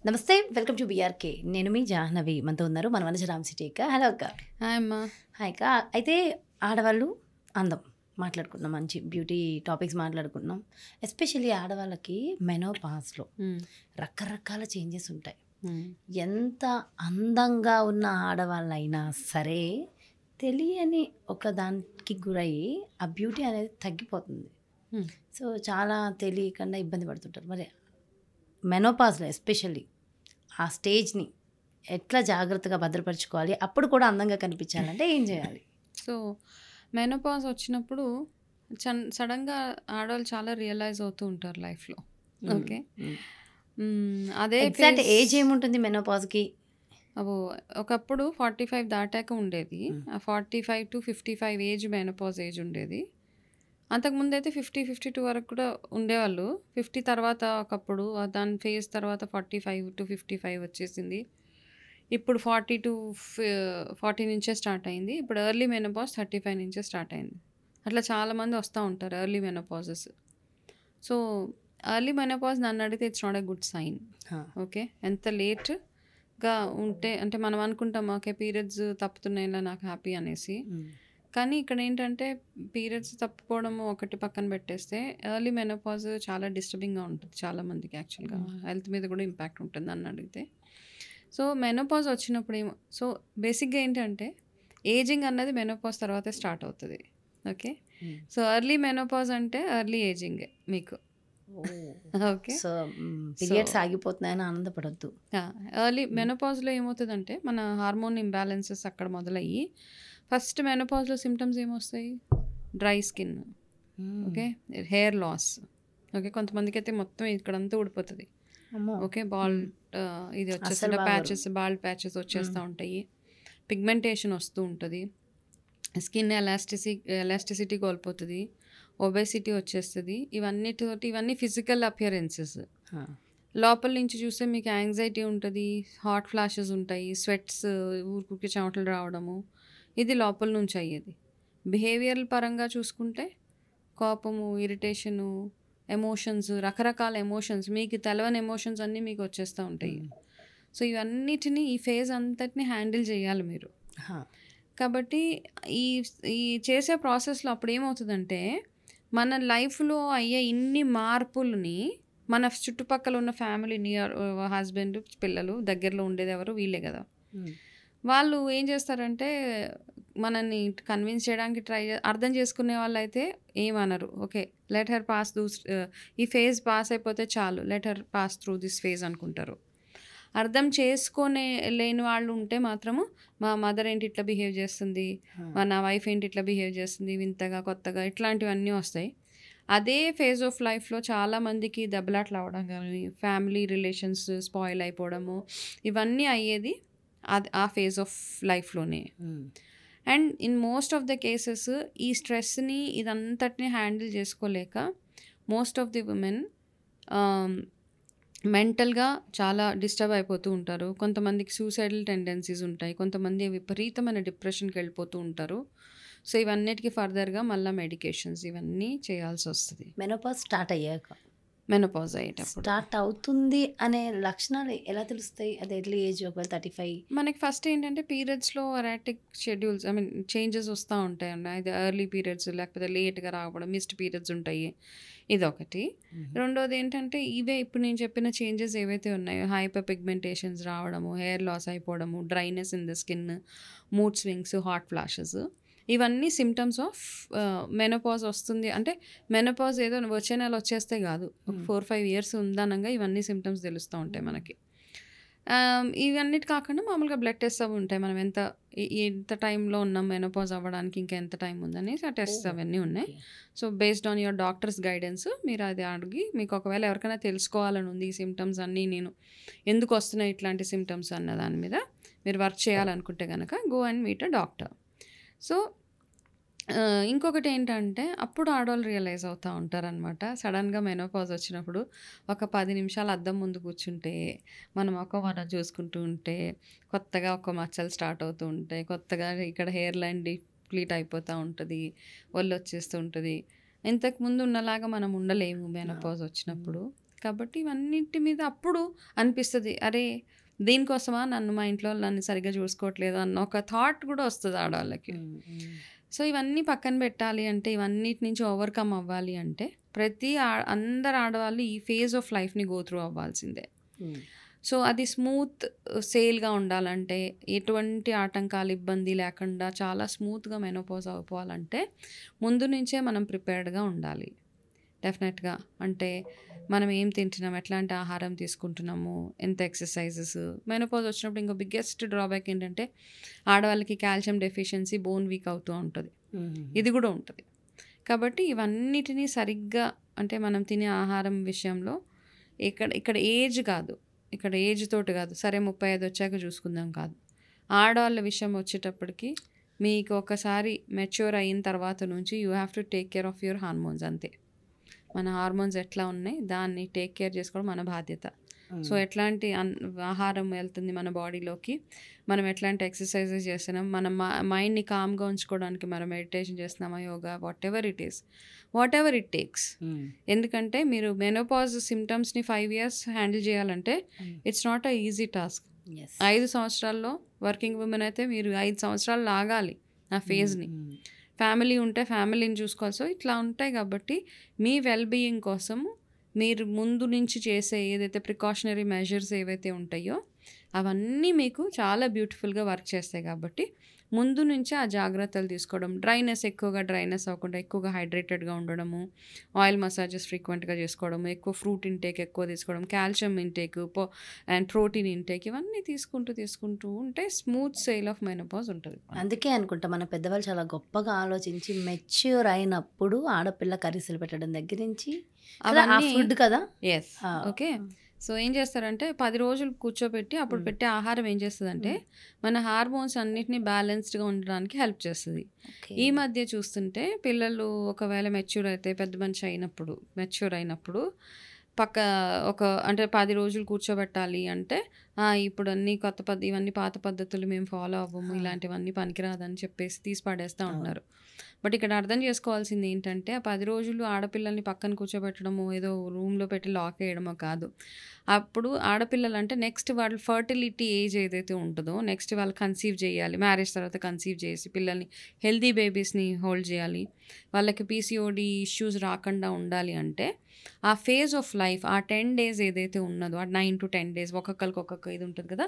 నమస్తే. Welcome to BRK. నేను మీ జాహ్నవి. మనతో ఉన్నారు మన మనసు రామ్ సిటీ అక్క. హలో అక్క. హాయ్ అమ్మా. హాయ్ అక్క. అయితే ఆడవాళ్ళు అందం మాట్లాడుకున్నాం, మంచి బ్యూటీ టాపిక్స్ మాట్లాడుకున్నాం. ఎస్పెషల్లీ ఆడవాళ్ళకి మెనోపాజ్లో రకరకాల చేంజెస్ ఉంటాయి. ఎంత అందంగా ఉన్న ఆడవాళ్ళైనా సరే తెలియని ఒక దానికి గురయ్యి ఆ బ్యూటీ అనేది తగ్గిపోతుంది. సో చాలా తెలియకుండా ఇబ్బంది పడుతుంటారు. మరి మెనోపాజ్లో ఎస్పెషల్లీ ఆ స్టేజ్ని ఎట్లా జాగ్రత్తగా భద్రపరచుకోవాలి, అప్పుడు కూడా అందంగా కనిపించాలంటే ఏం చేయాలి? సో మెనోపాజ్ వచ్చినప్పుడు సడన్గా ఆడవాళ్ళు చాలా రియలైజ్ అవుతూ ఉంటారు లైఫ్లో. ఓకే, అదే ఎగ్జాక్ట్ ఏజ్ ఏముంటుంది మెనోపాజ్కి? ఒకప్పుడు 45 దాటాక ఉండేది. 45 to 55 ఏజ్ మెనోపాజ్ ఏజ్ ఉండేది. అంతకుముందు అయితే 50-52 వరకు కూడా ఉండేవాళ్ళు. 50 తర్వాత ఒకప్పుడు దాని ఫేజ్ తర్వాత 45 to 55 వచ్చేసింది. ఇప్పుడు 40 నుంచే స్టార్ట్ అయింది. ఇప్పుడు ఎర్లీ మెనోపాజ్ 35 నుంచే స్టార్ట్ అయింది. అట్లా చాలామంది వస్తూ ఉంటారు early menopauses. So early menopause నన్ను అడిగితే it's not a good sign. Okay, ఎంత లేట్గా ఉంటే అంటే మనం అనుకుంటాం ఓకే పీరియడ్స్ తప్పుతున్నాయిలా నాకు హ్యాపీ అనేసి. కానీ ఇక్కడ ఏంటంటే పీరియడ్స్ తప్పిపోవడము ఒకటి పక్కన పెట్టేస్తే ఎర్లీ మెనోపాజ్ చాలా డిస్టర్బింగ్గా ఉంటుంది చాలామందికి. యాక్చువల్గా హెల్త్ మీద కూడా ఇంపాక్ట్ ఉంటుంది నన్ను అడిగితే. సో మెనోపాజ్ వచ్చినప్పుడు సో బేసిక్గా ఏంటంటే ఏజింగ్ అన్నది మెనోపాజ్ తర్వాతే స్టార్ట్ అవుతుంది. ఓకే, సో ఎర్లీ మెనోపాజ్ అంటే ఎర్లీ ఏజింగే మీకు. ఓకే, సో పీరియడ్స్ ఆగిపోతున్నాయని ఆనందపడొద్దు. ఎర్లీ మెనోపాజ్లో ఏమవుతుందంటే మన హార్మోన్ ఇంబ్యాలెన్సెస్ అక్కడ మొదలయ్యి ఫస్ట్ మెనోపాజ్లో సిమ్టమ్స్ ఏమొస్తాయి? Dry skin, okay, hair loss, okay, కొంతమందికి అయితే మొత్తం ఇక్కడంతా ఊడిపోతుంది. ఓకే, ఇది వచ్చేసి బాల్డ్ ప్యాచెస్ వచ్చేస్తూ ఉంటాయి. పిగ్మెంటేషన్ వస్తూ ఉంటుంది. స్కిన్ ఎలాస్టిసిటీ కోల్పోతుంది. ఒబేసిటీ వచ్చేస్తుంది. ఇవన్నీ ఫిజికల్ అపియరెన్సెస్. లోపల నుంచి చూస్తే మీకు యాంగ్జైటీ ఉంటుంది, హాట్ ఫ్లాషెస్ ఉంటాయి, స్వెట్స్, ఊరికి చెమటలు రావడము, ఇది లోపల నుంచి అయ్యేది. బిహేవియరల్ పరంగా చూసుకుంటే కోపము, ఇరిటేషను, ఎమోషన్స్, రకరకాల ఎమోషన్స్, మీకు తెలవని ఎమోషన్స్ అన్నీ మీకు వచ్చేస్తూ ఉంటాయి. సో ఇవన్నిటిని ఈ ఫేజ్ అంతటిని హ్యాండిల్ చేయాలి మీరు. కాబట్టి ఈ చేసే ప్రాసెస్లో అప్పుడు ఏమవుతుందంటే మన లైఫ్లో అయ్యే ఇన్ని మార్పులని మన చుట్టుపక్కల ఉన్న ఫ్యామిలీ, నియర్ హస్బెండ్, పిల్లలు, దగ్గరలో ఉండేది ఎవరు? వీళ్ళే కదా. వాళ్ళు ఏం చేస్తారంటే మనల్ని కన్విన్స్ చేయడానికి అర్థం చేసుకునే వాళ్ళు అయితే ఏమనరు. ఓకే, లెట్ హర్ పాస్ ఈ ఫేజ్ పాస్ అయిపోతే చాలు, let her pass through this phase అనుకుంటారు. అర్థం చేసుకునే లేని వాళ్ళు ఉంటే మాత్రము మా మదర్ ఏంటి ఇట్లా బిహేవ్ చేస్తుంది, నా వైఫ్ ఏంటి ఇట్లా బిహేవ్ చేస్తుంది, వింతగా కొత్తగా, ఇట్లాంటివన్నీ వస్తాయి. అదే ఫేజ్ ఆఫ్ లైఫ్లో చాలామందికి దెబ్బలాట్లు అవ్వడం కానీ, ఫ్యామిలీ రిలేషన్స్ స్పాయిల్ అయిపోవడము, ఇవన్నీ అయ్యేది ఆ ఫేజ్ ఆఫ్ లైఫ్లోనే. And in most of the cases ఈ స్ట్రెస్ని ఇదంతటిని హ్యాండిల్ చేసుకోలేక మోస్ట్ ఆఫ్ ది ఉమెన్ మెంటల్గా చాలా డిస్టర్బ్ అయిపోతూ ఉంటారు. కొంతమందికి సూసైడల్ టెండెన్సీస్ ఉంటాయి, కొంతమంది విపరీతమైన డిప్రెషన్కి వెళ్ళిపోతూ ఉంటారు. సో ఇవన్నిటికీ ఫర్దర్గా మళ్ళీ మెడికేషన్స్ ఇవన్నీ చేయాల్సి వస్తుంది. మెనోపాజ్ స్టార్ట్ అయ్యాక, మెనోపాజ్ అయ్యేటప్పుడు స్టార్ట్ అవుతుంది అనే లక్షణాలు ఎలా తెలుస్తాయి? అది ఎర్లీ ఏజ్ ఒకవేళ 35 మనకి ఫస్ట్ ఏంటంటే పీరియడ్స్లో ఎరాటిక్ షెడ్యూల్స్, చేంజెస్ వస్తూ ఉంటాయి అండి. ఇది ఎర్లీ పీరియడ్స్ లేకపోతే లేట్గా రావడం, మిస్డ్ పీరియడ్స్ ఉంటాయి, ఇదొకటి. రెండోది ఏంటంటే ఇవే ఇప్పుడు నేను చెప్పిన చేంజెస్ ఏవైతే ఉన్నాయో, హైపర్ పిగ్మెంటేషన్స్ రావడము, హెయిర్ లాస్ అయిపోవడము, dryness in the skin, mood swings, hot flashes, ఇవన్నీ సిమ్టమ్స్ ఆఫ్ మెనోపాజ్ వస్తుంది. అంటే మెనోపాజ్ ఏదో వచ్చే నెల వచ్చేస్తే కాదు, 4-5 years ఉందనంగా ఇవన్నీ సిమ్టమ్స్ తెలుస్తూ ఉంటాయి మనకి. ఇవన్నిటి కాకుండా మామూలుగా బ్లడ్ టెస్ట్ అవి ఉంటాయి. మనం ఎంత టైంలో ఉన్నాం మెనోపాజ్ అవ్వడానికి, ఇంకా ఎంత టైం ఉందని ఆ టెస్ట్ అవన్నీ ఉన్నాయి. So based on your doctors guidance మీరు అది అడిగి, మీకు ఒకవేళ ఎవరికైనా తెలుసుకోవాలని ఉంది ఈ సిమ్టమ్స్ అన్నీ నేను ఎందుకు వస్తున్నాయి ఇట్లాంటి సిమ్టమ్స్ అన్న దాని మీద మీరు వర్క్ చేయాలనుకుంటే కనుక go and meet a doctor. So ఇంకొకటి ఏంటంటే అప్పుడు ఆడవాళ్ళు రియలైజ్ అవుతూ ఉంటారనమాట. సడన్గా మెనోపాజ్ వచ్చినప్పుడు ఒక 10 నిమిషాలు అద్దం ముందు కూర్చుంటే, మన ముఖం మనం చూసుకుంటూ ఉంటే కొత్తగా ఒక మచ్చలు స్టార్ట్ అవుతూ ఉంటాయి, కొత్తగా ఇక్కడ హెయిర్ లైన్ డిప్లీట్ అయిపోతూ ఉంటుంది, ఒళ్ళు వచ్చేస్తూ ఉంటుంది. ఇంతకుముందు ఉన్నలాగా మనం ఉండలేము మెనోపాజ్ వచ్చినప్పుడు. కాబట్టి ఇవన్నిటి మీద అప్పుడు అనిపిస్తుంది, అరే దీనికోసమా నన్ను మా ఇంట్లో నన్ను సరిగ్గా చూసుకోవట్లేదు అన్న ఒక థాట్ కూడా వస్తుంది ఆడవాళ్ళకి. సో ఇవన్నీ పక్కన పెట్టాలి అంటే, ఇవన్నిటి నుంచి ఓవర్కమ్ అవ్వాలి అంటే అందరు ఆడవాళ్ళు ఈ ఫేజ్ ఆఫ్ లైఫ్ని గో త్రూ అవ్వాల్సిందే. సో అది స్మూత్ సేల్గా ఉండాలంటే, ఎటువంటి ఆటంకాలు ఇబ్బంది లేకుండా చాలా స్మూత్గా మెనోపాజ్ అయిపోవాలంటే ముందు నుంచే మనం ప్రిపేర్డ్గా ఉండాలి డెఫినెట్గా. అంటే మనం ఏం తింటున్నాం, ఎట్లాంటి ఆహారం తీసుకుంటున్నాము, ఎంత ఎక్సర్సైజెస్. మెనోపాజ్ వచ్చినప్పుడు ఇంకో బిగ్గెస్ట్ డ్రాబ్యాక్ ఏంటంటే ఆడవాళ్ళకి కాల్షియం డెఫిషియన్సీ, బోన్ వీక్ అవుతూ ఉంటుంది, ఇది కూడా ఉంటుంది. కాబట్టి ఇవన్నిటినీ సరిగ్గా, అంటే మనం తినే ఆహారం విషయంలో ఇక్కడ ఏజ్ కాదు, ఇక్కడ ఏజ్ తోటి కాదు, సరే 35 వచ్చాక చూసుకుందాం కాదు. ఆడవాళ్ళ విషయం వచ్చేటప్పటికి మీకు ఒకసారి మెచ్యూర్ అయిన తర్వాత నుంచి you have to take care of your hormones అంతే. మన హార్మోన్స్ ఎట్లా ఉన్నాయి దాన్ని టేక్ కేర్ చేసుకోవడం మన బాధ్యత. సో ఎట్లాంటి ఆహారం వెళ్తుంది మన బాడీలోకి, మనం ఎట్లాంటి ఎక్సర్సైజెస్ చేస్తున్నాం, మన మైండ్ని కామ్గా ఉంచుకోవడానికి మనం మెడిటేషన్ చేస్తున్నామా, yoga, what ever it takes. ఎందుకంటే మీరు మెనోపాజ్ సిమ్టమ్స్ని 5 years హ్యాండిల్ చేయాలంటే it's not a easy task. 5 సంవత్సరాల్లో వర్కింగ్ ఉమెన్ అయితే మీరు 5 సంవత్సరాలు లాగాలి ఆ ఫేజ్ని. ఫ్యామిలీ ఉంటే ఫ్యామిలీని చూసుకోవాలి. సో ఇట్లా ఉంటాయి. కాబట్టి మీ వెల్బీయింగ్ కోసం మీరు ముందు నుంచి చేసే ఏదైతే ప్రికాషనరీ మెజర్స్ ఏవైతే ఉంటాయో అవన్నీ మీకు చాలా బ్యూటిఫుల్గా వర్క్ చేస్తాయి. కాబట్టి ముందు నుంచే ఆ జాగ్రత్తలు తీసుకోవడం, డ్రైనెస్ అవ్వకుండా ఎక్కువగా హైడ్రేటెడ్గా ఉండడము, ఆయిల్ మసాజెస్ ఫ్రీక్వెంట్గా చేసుకోవడము, ఎక్కువ ఫ్రూట్ ఇంటేక్ ఎక్కువ తీసుకోవడం, calcium intake and protein intake, ఇవన్నీ తీసుకుంటూ ఉంటే స్మూత్ సేల్ ఆఫ్ మెనోపాజ్ ఉంటుంది. అందుకే అనుకుంటా మన పెద్దవాళ్ళు చాలా గొప్పగా ఆలోచించి మెచ్యూర్ అయినప్పుడు ఆడపిల్ల కర్రీసులు పెట్టడం దగ్గర నుంచి ఫుడ్ కదా. Yes, okay. సో ఏం చేస్తారంటే 10 రోజులు కూర్చోబెట్టి అప్పుడు పెట్టే ఆహారం ఏం చేస్తుందంటే మన హార్మోన్స్ అన్నిటిని బ్యాలెన్స్డ్గా ఉండడానికి హెల్ప్ చేస్తుంది. ఈ మధ్య చూస్తుంటే పిల్లలు ఒకవేళ పెద్ద మనిషి మెచ్యూర్ అయినప్పుడు అంటే 10 రోజులు కూర్చోబెట్టాలి అంటే ఇప్పుడు అన్ని ఇవన్నీ పాత పద్ధతులు మేము ఫాలో అవ్వము, ఇలాంటివన్నీ పనికిరాదని చెప్పేసి తీసి పడేస్తూ ఉంటున్నారు. బట్ ఇక్కడ అర్థం చేసుకోవాల్సింది ఏంటంటే ఆ 10 రోజులు ఆడపిల్లల్ని పక్కన కూర్చోబెట్టడము, ఏదో రూమ్లో పెట్టి లాక్ వేయడమో కాదు. అప్పుడు ఆడపిల్లలు అంటే నెక్స్ట్ వాళ్ళ ఫర్టిలిటీ ఏజ్ ఏదైతే ఉంటుందో నెక్స్ట్ వాళ్ళు కన్సీవ్ చేయాలి, మ్యారేజ్ తర్వాత కన్సీవ్ చేసి పిల్లల్ని హెల్దీ బేబీస్ని హోల్డ్ చేయాలి, వాళ్ళకి పీసీఓడి ఇష్యూస్ రాకుండా ఉండాలి అంటే ఆ ఫేజ్ ఆఫ్ లైఫ్, ఆ 10 days ఏదైతే ఉన్నదో ఆ 9 to 10 days, ఒక్కొక్కరికి ఒక్కొక్క ఇది ఉంటుంది కదా,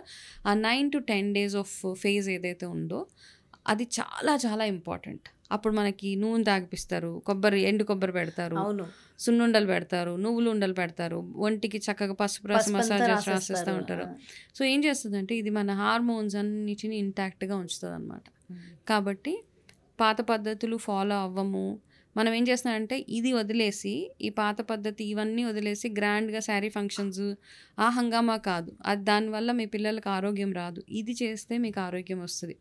ఆ 9 to 10 days ఆఫ్ ఫేజ్ ఏదైతే ఉందో అది చాలా చాలా ఇంపార్టెంట్. అప్పుడు మనకి నూనె తాగిపిస్తారు, ఎండు కొబ్బరి పెడతారు, సున్నుండలు పెడతారు, నువ్వులు ఉండలు పెడతారు, ఒంటికి చక్కగా పసుపు రాసి మసాజెస్ రాసిస్తూ ఉంటారు. సో ఏం చేస్తుందంటే ఇది మన హార్మోన్స్ అన్నిటిని ఇంటాక్ట్గా ఉంచుతుంది అనమాట. కాబట్టి పాత పద్ధతులు ఫాలో అవ్వము. మనం ఏం చేస్తున్నామంటే ఇది వదిలేసి, ఈ పాత పద్ధతి ఇవన్నీ వదిలేసి గ్రాండ్గా శారీ ఫంక్షన్స్ ఆ హంగామా కాదు, అది దానివల్ల మీ పిల్లలకు ఆరోగ్యం రాదు. ఇది చేస్తే మీకు ఆరోగ్యం వస్తుంది.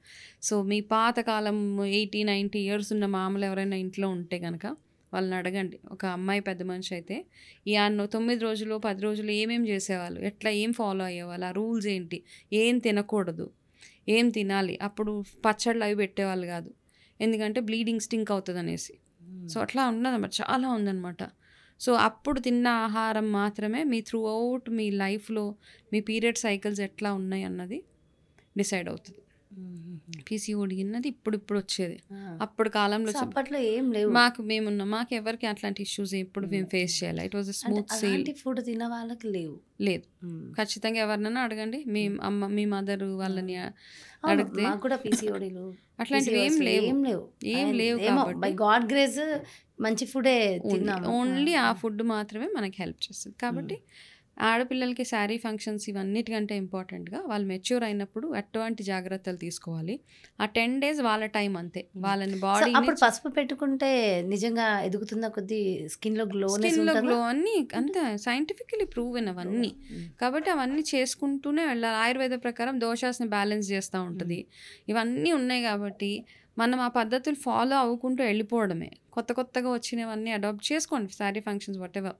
సో మీ పాతకాలం 80-90 years ఉన్న మామూలు ఎవరైనా ఇంట్లో ఉంటే కనుక వాళ్ళని అడగండి. ఒక అమ్మాయి పెద్ద మనిషి అయితే ఈ 9 రోజులు 10 రోజులు ఏమేమి చేసేవాళ్ళు, ఏం ఫాలో అయ్యేవాళ్ళు, ఆ రూల్స్ ఏంటి, ఏం తినకూడదు, ఏం తినాలి, అప్పుడు పచ్చళ్ళు అవి పెట్టేవాళ్ళు కాదు, ఎందుకంటే బ్లీడింగ్ స్టింక్ అవుతుంది అనేసి. సో అట్లా ఉన్నదన్నమాట, చాలా ఉందన్నమాట. సో అప్పుడు తిన్న ఆహారం మాత్రమే మీ త్రూ అవుట్ మీ లైఫ్లో మీ పీరియడ్ సైకిల్స్ ఎట్లా ఉన్నాయి అన్నది డిసైడ్ అవుతుంది. పీసీఓడి అన్నది ఇప్పుడు వచ్చేది, అప్పుడు కాలంలో అప్పట్లో ఏం లేవు. మాకు ఎవరికి అట్లాంటి ఇష్యూస్ ఎప్పుడు మేము ఫేస్ చేయాలి. It was smooth sale. Food తిన వాళ్ళకి లేదు. ఖచ్చితంగా ఎవరినైనా అడగండి, మీ మదర్ వాళ్ళని అడిగితే కూడా పీసీఓడీలు అట్లాంటివి ఏం లేవు. కాబట్టి బై గాడ్ గ్రేస్ మంచి ఫుడే తిన్నాం. ఓన్లీ ఆ ఫుడ్ మాత్రమే మనకి హెల్ప్ చేస్తుంది. కాబట్టి ఆడపిల్లలకి శారీ ఫంక్షన్స్ ఇవన్నిటికంటే ఇంపార్టెంట్గా వాళ్ళు మెచ్యూర్ అయినప్పుడు ఎటువంటి జాగ్రత్తలు తీసుకోవాలి. ఆ 10 days వాళ్ళ టైం అంతే. వాళ్ళని బాడీ అప్పుడు పసుపు పెట్టుకుంటే నిజంగా ఎదుగుతుందా, కొద్ది స్కిన్లో గ్లో అన్నీ అంతే సైంటిఫికలీ ప్రూవెన్ అవన్నీ. కాబట్టి అవన్నీ చేసుకుంటూనే వెళ్ళాలి. ఆయుర్వేద ప్రకారం దోషాస్ని బ్యాలెన్స్ చేస్తూ ఉంటుంది. ఇవన్నీ ఉన్నాయి కాబట్టి మనం ఆ పద్ధతులు ఫాలో అవ్వకుంటూ వెళ్ళిపోవడమే. కొత్తగా వచ్చినవన్నీ అడాప్ట్ చేసుకోండి, శారీ ఫంక్షన్స్ వాట్ ఎవర్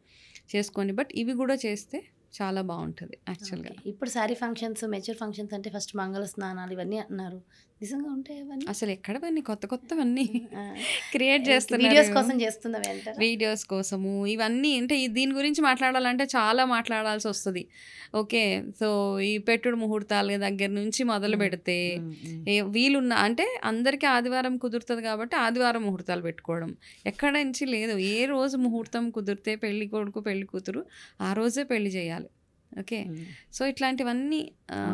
చేసుకోండి. బట్ ఇవి కూడా చేస్తే చాలా బాగుంటుంది యాక్చువల్గా. ఇప్పుడు శారీ ఫంక్షన్స్, మెచ్యూర్ ఫంక్షన్స్ అంటే ఫస్ట్ మంగళ స్నానాలు ఇవన్నీ అంటున్నారు. నిజంగా ఉంటాయి అవన్నీ? అసలు ఎక్కడవన్నీ కొత్తవన్నీ క్రియేట్ వీడియోస్ చేస్తున్నారు కోసం చేస్తున్నవి అంటారా? వీడియోస్ కోసము. ఇవన్నీ అంటే దీని గురించి మాట్లాడాలంటే చాలా మాట్లాడాల్సి వస్తుంది. ఓకే, సో ఈ పెట్టుడు ముహూర్తాల దగ్గర నుంచి మొదలు పెడితే వీలున్న అంటే అందరికీ ఆదివారం కుదురుతుంది కాబట్టి ఆదివారం ముహూర్తాలు పెట్టుకోవడం ఎక్కడ నుంచి లేదు. ఏ రోజు ముహూర్తం కుదిరితే పెళ్లి కొడుకు పెళ్లి కూతురు ఆ రోజే పెళ్లి చేయాలి. ఓకే, సో ఇట్లాంటివన్నీ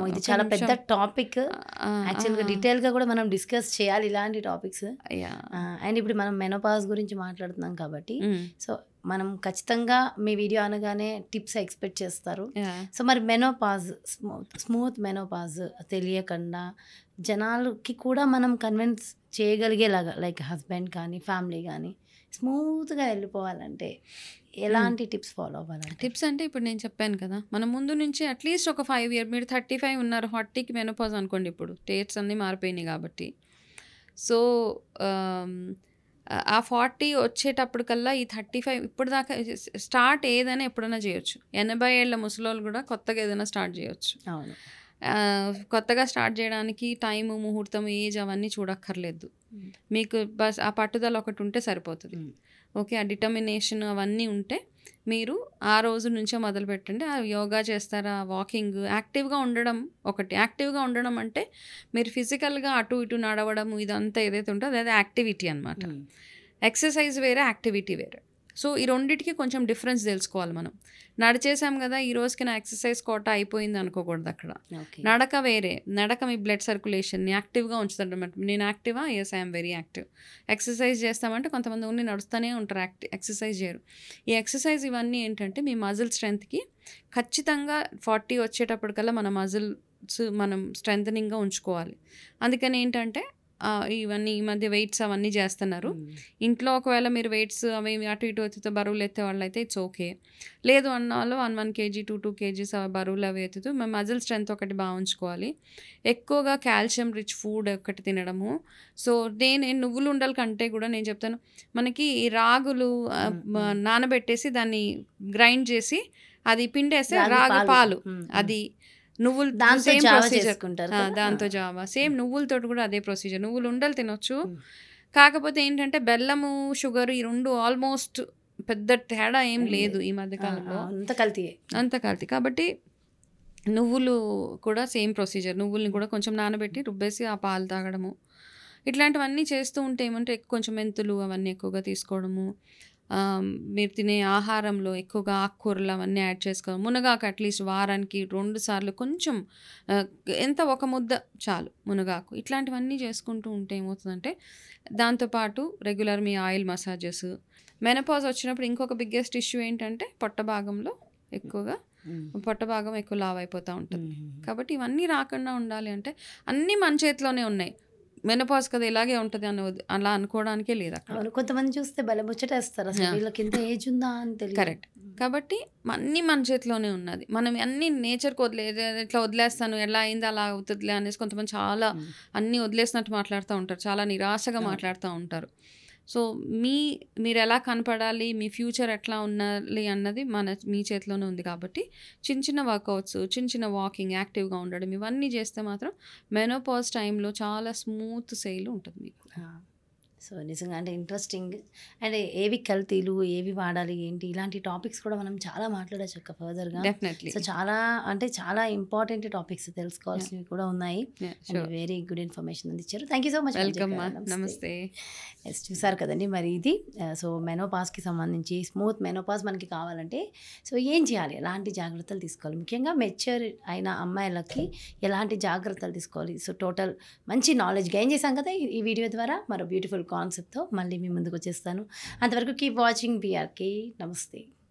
ఇది చాలా పెద్ద టాపిక్. యాక్చువల్గా డీటెయిల్గా కూడా మనం డిస్కస్ చేయాలి ఇలాంటి టాపిక్స్. అండ్ ఇప్పుడు మనం మెనోపాజ్ గురించి మాట్లాడుతున్నాం కాబట్టి సో మనం ఖచ్చితంగా మీ వీడియో అనగానే టిప్స్ ఎక్స్పెక్ట్ చేస్తారు. సో మరి మెనోపాజ్, స్మూత్ మెనోపాజ్ తెలియకుండా జనాలకి కూడా మనం కన్విన్స్ చేయగలిగేలాగా, లైక్ హస్బెండ్ కానీ ఫ్యామిలీ కానీ స్మూత్గా వెళ్ళిపోవాలంటే ఎలాంటి టిప్స్ ఫాలో అవ్వాలి? టిప్స్ అంటే ఇప్పుడు నేను చెప్పాను కదా, మనం ముందు నుంచి అట్లీస్ట్ ఒక 5 years, మీరు 35 ఉన్నారు, 40కి మెనోపాజ్ అనుకోండి. ఇప్పుడు డేట్స్ అన్నీ మారిపోయినాయి కాబట్టి సో ఆ 40 వచ్చేటప్పటికల్లా ఈ 35 ఇప్పుడు దాకా స్టార్ట్ ఏదైనా ఎప్పుడైనా చేయొచ్చు. 80 ఏళ్ళ ముసలోళ్ళు కూడా కొత్తగా ఏదైనా స్టార్ట్ చేయొచ్చు. అవును, కొత్తగా స్టార్ట్ చేయడానికి టైము, ముహూర్తం, ఏజ్ అవన్నీ చూడక్కర్లేదు. మీకు బస్ ఆ పట్టుదల ఒకటి ఉంటే సరిపోతుంది. ఓకే, ఆ డిటర్మినేషన్ అవన్నీ ఉంటే మీరు ఆ రోజు నుంచే మొదలు పెట్టండి. ఆ యోగా చేస్తారా, వాకింగ్, యాక్టివ్గా ఉండడం. ఒకటి యాక్టివ్గా ఉండడం అంటే మీరు ఫిజికల్గా అటు ఇటు నడవడం ఇదంతా ఏదైతే ఉంటుందో అదే యాక్టివిటీ అనమాట. ఎక్సర్సైజ్ వేరే, యాక్టివిటీ వేరే. సో ఈ రెండింటికి కొంచెం డిఫరెన్స్ తెలుసుకోవాలి మనం. నడిచేసాం కదా ఈ రోజుకి నా ఎక్సర్సైజ్ కోట అయిపోయింది అనుకోకూడదు. అక్కడ నడక వేరే. నడక మీ బ్లడ్ సర్క్యులేషన్ని యాక్టివ్గా ఉంచుతుంది అనమాట. నేను యాక్టివా? Yes, I'm very active. Exercise చేస్తామంటే కొంతమంది ఉండి నడుస్తూనే ఉంటారు, ఎక్సర్సైజ్ చేయరు. ఈ ఎక్సర్సైజ్ ఇవన్నీ ఏంటంటే మీ మజిల్ స్ట్రెంత్కి ఖచ్చితంగా 40 వచ్చేటప్పటికల్లా మన మజిల్స్ మనం స్ట్రెంథనింగ్గా ఉంచుకోవాలి. అందుకని ఏంటంటే ఇవన్నీ ఈ మధ్య వెయిట్స్ అవన్నీ చేస్తున్నారు. ఇంట్లో ఒకవేళ మీరు వెయిట్స్ అవి అటు ఇటు ఎత్తుతో బరువులు ఎత్తే వాళ్ళు అయితే ఇట్స్ ఓకే. లేదు అన్న వాళ్ళు 1 kg 2 kgs బరువులు అవి ఎత్తుతూ మేము మజిల్ స్ట్రెంత్ ఒకటి బాగా ఉంచుకోవాలి. ఎక్కువగా కాల్షియం రిచ్ ఫుడ్ ఒకటి తినడము. సో నేను నువ్వులు ఉండల కంటే కూడా నేను చెప్తాను, మనకి రాగులు నానబెట్టేసి దాన్ని గ్రైండ్ చేసి అది పిండేస్తే రాగి పాలు, అది నువ్వులు సేమ్ ప్రొసీజర్, దాంతో జావా సేమ్ నువ్వులతో కూడా అదే ప్రొసీజర్. నువ్వులు ఉండలు తినొచ్చు. కాకపోతే ఏంటంటే బెల్లము, షుగర్ ఈ రెండు ఆల్మోస్ట్ పెద్ద తేడా ఏం లేదు ఈ మధ్యకాలంలో, అంత కల్తీ. కాబట్టి నువ్వులు కూడా సేమ్ ప్రొసీజర్. నువ్వుల్ని కూడా కొంచెం నానబెట్టి రుబ్బేసి ఆ పాలు తాగడము, ఇట్లాంటివన్నీ చేస్తూ ఉంటే ఏమంటే కొంచెం మెంతులు అవన్నీ ఎక్కువగా తీసుకోవడము, మీరు తినే ఆహారంలో ఎక్కువగా ఆకుకూరలు అవన్నీ యాడ్ చేసుకోవడం. మునగాకు అట్లీస్ట్ వారానికి 2 సార్లు కొంచెం ఎంత ఒక ముద్ద చాలు మునగాకు. ఇట్లాంటివన్నీ చేసుకుంటూ ఉంటే ఏమవుతుందంటే దాంతోపాటు రెగ్యులర్ మీ ఆయిల్ మసాజెస్. మెనోపాజ్ వచ్చినప్పుడు ఇంకొక బిగ్గెస్ట్ ఇష్యూ ఏంటంటే పొట్ట భాగం ఎక్కువ లావ్ అయిపోతూ ఉంటుంది. కాబట్టి ఇవన్నీ రాకుండా ఉండాలి అంటే అన్నీ మన చేతిలోనే ఉన్నాయి. మెనోపాజ్ కదా ఇలాగే ఉంటుంది అని అలా అనుకోవడానికే లేదు అక్కడ. కొంతమంది చూస్తే భలే ముచ్చటేస్తారు, అసలు వీళ్ళకి ఇంత ఏజ్ ఉందా అని తెలియదు. కరెక్ట్. కాబట్టి అన్నీ మన చేతిలోనే ఉన్నది. మనం అన్నీ నేచర్కి ఇట్లా వదిలేస్తాను, ఎలా అయింది అలా అవుతుందిలే అనేసి కొంతమంది చాలా అన్నీ వదిలేసినట్టు మాట్లాడుతూ ఉంటారు, చాలా నిరాశగా మాట్లాడుతూ ఉంటారు. సో మీరు ఎలా కనపడాలి, మీ ఫ్యూచర్ ఎట్లా ఉండాలి అన్నది మీ చేతిలోనే ఉంది. కాబట్టి చిన్న వర్కౌట్స్, చిన్న వాకింగ్, యాక్టివ్గా ఉండడం ఇవన్నీ చేస్తే మాత్రం మెనోపాజ్ టైంలో చాలా స్మూత్ సెయిల్ ఉంటుంది మీకు. సో నిజంగా అంటే ఇంట్రెస్టింగ్. అండ్ ఏవి కల్తీలు, ఏవి వాడాలి, ఏంటి ఇలాంటి టాపిక్స్ కూడా మనం చాలా మాట్లాడచ్చు అక్క ఫర్దర్గా. డెఫినెట్లీ. సో చాలా ఇంపార్టెంట్ టాపిక్స్ తెలుసుకోవాల్సినవి కూడా ఉన్నాయి. వెరీ గుడ్ ఇన్ఫర్మేషన్ అందించారు. Thank you so much. Welcome. నమస్తే. చూసారు కదండి మరి ఇది. సో మెనోపాజ్కి సంబంధించి స్మూత్ మెనోపాజ్ మనకి కావాలంటే సో ఏం చేయాలి, ఎలాంటి జాగ్రత్తలు తీసుకోవాలి, ముఖ్యంగా మెచ్యూర్ అయిన అమ్మాయిలకి ఎలాంటి జాగ్రత్తలు తీసుకోవాలి. సో టోటల్ మంచి నాలెడ్జ్ గెయిన్ చేశాం కదా ఈ వీడియో ద్వారా. మరో బ్యూటిఫుల్ కాన్సెప్ట్తో మళ్ళీ మీ ముందుకు వచ్చేస్తాను. అంతవరకు కీప్ వాచింగ్ BRK. నమస్తే.